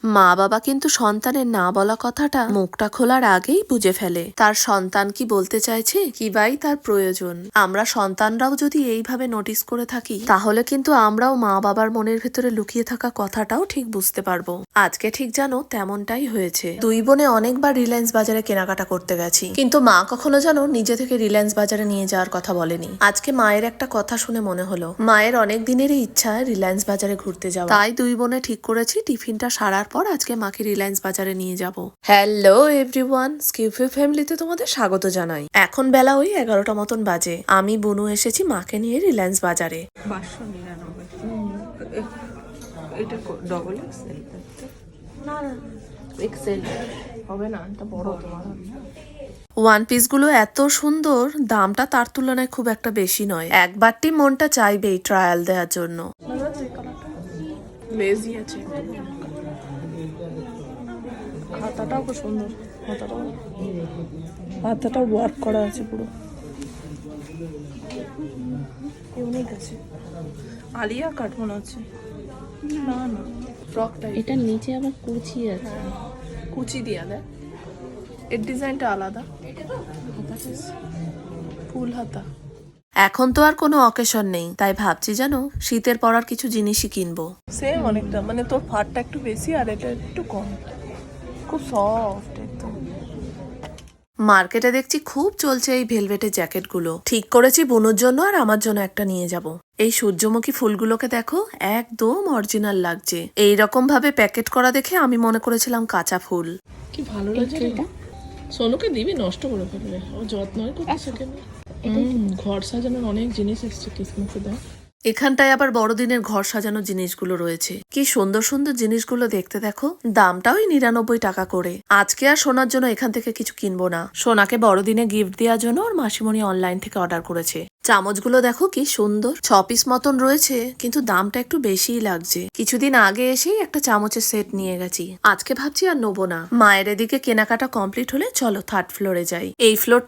মা বাবা কিন্তু সন্তানের না বলা কথাটা মুখটা খোলার আগেই বুঝে ফেলে তার সন্তান কি বলতে চাইছে, কি বাই তার প্রয়োজন। আমরা সন্তানরাও যদি এইভাবে নোটিস করে থাকি তাহলে কিন্তু আমরাও মা বাবার মনের ভেতরে লুকিয়ে থাকা কথাটাও ঠিক বুঝতে পারবো। আজকে ঠিক জানো তেমনটাই হয়েছে। দুই বোনে অনেকবার রিলায়েন্স বাজারে কেনাকাটা করতে গেছি, কিন্তু মা কখনো যেন নিজে থেকে রিলায়েন্স বাজারে নিয়ে যাওয়ার কথা বলেনি। আজকে মায়ের একটা কথা শুনে মনে হলো মায়ের অনেক দিনেরই ইচ্ছা রিলায়েন্স বাজারে ঘুরতে যাওয়া। তাই দুই বোনে ঠিক করেছি টিফিনটা সারার পর আজকে মাকে রিলায়েন্স বাজারে নিয়ে যাব। হ্যালো এভরিওয়ান, স্কিউফি ফ্যামিলিতে তোমাদের স্বাগত জানাই। এখন বেলা ওই 11টা মতন বাজে। আমি বুনু এসেছি মাকে নিয়ে রিলায়েন্স বাজারে। 599। এটা ডবল এক্সেল? না না, এক্সেল হবে না, এটা বড় তোমার। ওয়ান পিস গুলো এত সুন্দর, দামটা তার তুলনায় খুব একটা বেশি নয়। একবারটি মনটা চাইবেই ট্রায়াল দেওয়ার জন্য। লেজি আছে, হাতাটাও খুব সুন্দর। হাতাটাও ওয়ার্ক করা আছে পুরো, ইউনিক আছে। আলিয়া কাট মনে হচ্ছে। না না, ফ্রকটা এটার নিচে আবার কুচি আছে। কুচি দিয়া দেয়, এর ডিজাইনটা আলাদা। ফুল হাতা। এখন তো আর কোনো অকেশন নেই, তাই ভাবছি জানো শীতের পরার কিছু জিনিসই কিনবো। সেম অনেকটা, মানে তোর ফাটটা একটু বেশি আর এটা একটু কম। খুব সফট একদম। মার্কেটে দেখছি খুব চলছে এই ভেলভেটের জ্যাকেটগুলো। ঠিক করেছি বুনুর জন্য আর আমার জন্য একটা নিয়ে যাব। এই সূর্যমুখী ফুলগুলোকে দেখো, একদম অরিজিনাল লাগছে। এইরকম ভাবে প্যাকেট করা দেখে আমি মনে করেছিলাম কাঁচা ফুল। কি ভালো লাগছে এটা। সোনুকে দিবি, নষ্ট করে ফেলবে, ও যত্ন করতেছে কেন। ঘর সাজানোর অনেক জিনিস এসছে কিসমুখে দেয়। এখানটায় আবার বড়দিনের ঘর সাজানো জিনিসগুলো রয়েছে। কি সুন্দর সুন্দর জিনিসগুলো দেখতে দেখো। দামটাও 99 টাকা করে। আজকে আর সোনার জন্য এখান থেকে কিছু কিনবো না। সোনাকে বড়দিনে গিফট দেওয়ার জন্য ওর মাসিমণি অনলাইন থেকে অর্ডার করেছে। চামচগুলো দেখো কি সুন্দর, 6 পিস মতন রয়েছে, কিন্তু দামটা একটু বেশিই লাগছে। কিছুদিন আগে এসেই একটা চামচের সেট নিয়ে গেছি। আজকে ভাবছি আর নেবো না। মায়ের এদিকে কেনাকাটা কমপ্লিট হলে চলো থার্ড ফ্লোরে যাই। এই ফ্লোরটা